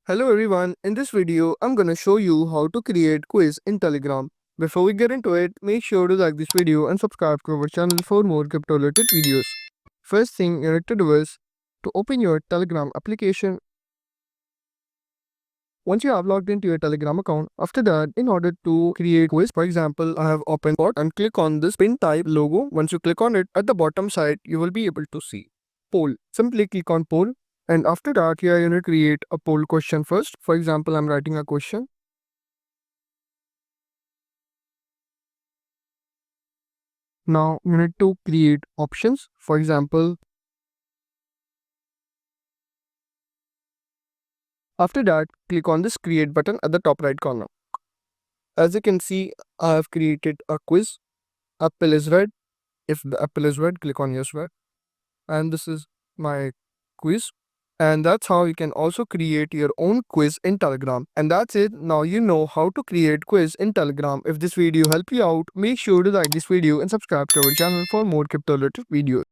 Hello everyone, in this video I'm gonna show you how to create quiz in Telegram. Before we get into it, make sure to like this video and subscribe to our channel for more crypto related videos. First thing you need to do is to open your Telegram application. Once you have logged into your Telegram account, after that, in order to create quiz, for example, I have opened bot and click on this pin type logo. Once you click on it, at the bottom side, you will be able to see poll. Simply click on poll. And after that, here you need to create a poll question first. For example, I'm writing a question. Now you need to create options. For example, after that, click on this create button at the top right corner. As you can see, I have created a quiz. Apple is red. If the apple is red, click on yes red. And this is my quiz. And that's how you can also create your own quiz in Telegram. And that's it. Now you know how to create quiz in Telegram. If this video helped you out, make sure to like this video and subscribe to our channel for more crypto related videos.